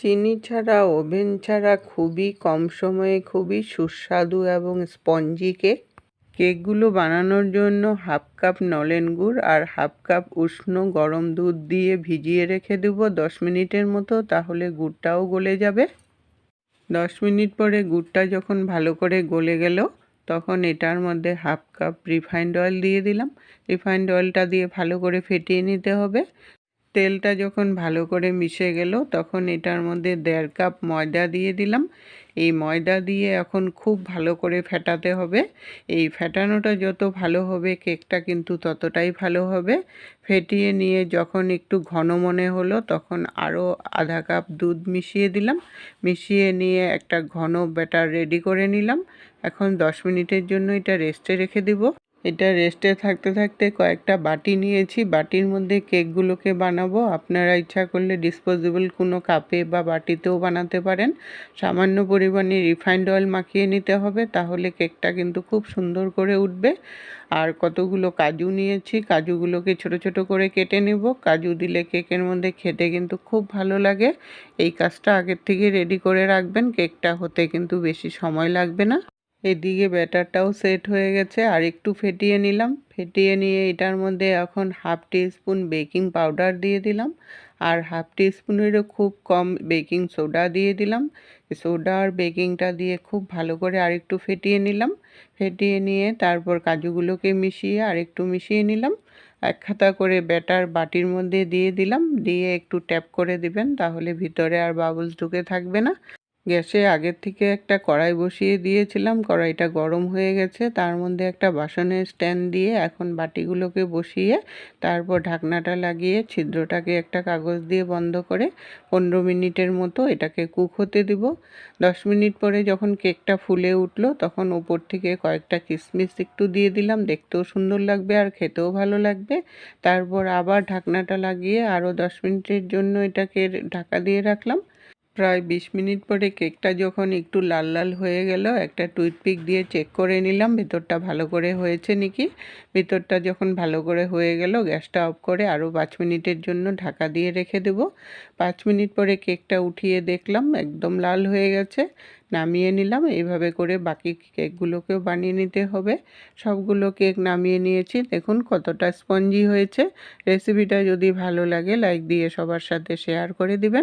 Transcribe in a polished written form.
চিনি ছাড়া, ওভেন ছাড়া খুবই কম সময়ে খুবই সুস্বাদু এবং স্পঞ্জি কেক। কেকগুলো বানানোর জন্য 1/2 কাপ নলেন গুড় আর 1/2 কাপ উষ্ণ গরম দুধ দিয়ে ভিজিয়ে রেখে দেব 10 মিনিটের মতো, তাহলে গুড়টাও গলে যাবে। 10 মিনিট পরে গুড়টা যখন ভালো করে গলে গেল, তখন এটার মধ্যে 1/2 কাপ রিফাইন্ড অয়েল দিয়ে দিলাম। রিফাইন্ড অয়েলটা দিয়ে ভালো করে ফেটিয়ে নিতে হবে। তেলটা যখন ভালো করে মিশে গেল, তখন এটার মধ্যে 1.5 কাপ ময়দা দিয়ে দিলাম। এই ময়দা দিয়ে এখন খুব ভালো করে ফেটাতে হবে। এই ফেটানোটা যত ভালো হবে কেকটা কিন্তু ততটাই ভালো হবে। ফেটিয়ে নিয়ে যখন একটু ঘন মনে হলো, তখন আরও 1/2 কাপ দুধ মিশিয়ে দিলাম। মিশিয়ে নিয়ে একটা ঘন ব্যাটার রেডি করে নিলাম। এখন 10 মিনিটের জন্য এটা রেস্টে রেখে দিব। এটা রেস্টে থাকতে থাকতে কয়েকটা বাটি নিয়েছি, বাটির মধ্যে কেকগুলোকে বানাবো। আপনারা ইচ্ছা করলে ডিসপোজেবল কোনো কাপে বা বাটিতেও বানাতে পারেন। সামান্য পরিমাণে রিফাইন্ড অয়েল মাখিয়ে নিতে হবে, তাহলে কেকটা কিন্তু খুব সুন্দর করে উঠবে। আর কতগুলো কাজু নিয়েছি, কাজুগুলোকে ছোট ছোট করে কেটে নেব। কাজু দিলে কেকের মধ্যে খেতে কিন্তু খুব ভালো লাগে। এই কাজটা আগের থেকে রেডি করে রাখবেন, কেকটা হতে কিন্তু বেশি সময় লাগবে না। এদিকে ব্যাটারটাও সেট হয়ে গেছে, আর একটু ফেটিয়ে নিলাম। ফেটিয়ে নিয়ে এটার মধ্যে এখন 1/2 টিস্পুন বেকিং পাউডার দিয়ে দিলাম, আর 1/2 টিস্পুনেরও খুব কম বেকিং সোডা দিয়ে দিলাম। সোডা আর বেকিংটা দিয়ে খুব ভালো করে আরেকটু ফেটিয়ে নিলাম। ফেটিয়ে নিয়ে তারপর কাজুগুলোকে মিশিয়ে আরেকটু মিশিয়ে নিলাম। 1 হাতা করে ব্যাটার বাটির মধ্যে দিয়ে দিলাম, দিয়ে একটু ট্যাপ করে দিবেন, তাহলে ভিতরে আর বাবলস ঢুকে থাকবে না। গ্যাসে আগের থেকে একটা কড়াই বসিয়ে দিয়েছিলাম, কড়াইটা গরম হয়ে গেছে। তার মধ্যে একটা বাসনের স্ট্যান্ড দিয়ে এখন বাটিগুলোকে বসিয়ে তারপর ঢাকনাটা লাগিয়ে ছিদ্রটাকে একটা কাগজ দিয়ে বন্ধ করে 15 মিনিটের মতো এটাকে কুক হতে দিব। 10 মিনিট পরে যখন কেকটা ফুলে উঠলো, তখন উপর থেকে কয়েকটা কিশমিশ একটু দিয়ে দিলাম, দেখতেও সুন্দর লাগবে আর খেতেও ভালো লাগবে। তারপর আবার ঢাকনাটা লাগিয়ে আরও 10 মিনিটের জন্য এটাকে ঢাকা দিয়ে রাখলাম। প্রায় 20 মিনিট পরে কেকটা যখন একটু লাল লাল হয়ে গেল, একটা টুথপিক দিয়ে চেক করে নিলাম ভেতরটা ভালো করে হয়েছে নাকি। ভেতরটা যখন ভালো করে হয়ে গেল, গ্যাসটা অফ করে আরও 5 মিনিটের জন্য ঢাকা দিয়ে রেখে দেব। 5 মিনিট পরে কেকটা উঠিয়ে দেখলাম একদম লাল হয়ে গেছে, নামিয়ে নিলাম। এইভাবে করে বাকি কেকগুলোকেও বানিয়ে নিতে হবে। সবগুলো কেক নামিয়ে নিয়েছি, দেখুন কতটা স্পঞ্জি হয়েছে। রেসিপিটা যদি ভালো লাগে লাইক দিয়ে সবার সাথে শেয়ার করে দিবেন।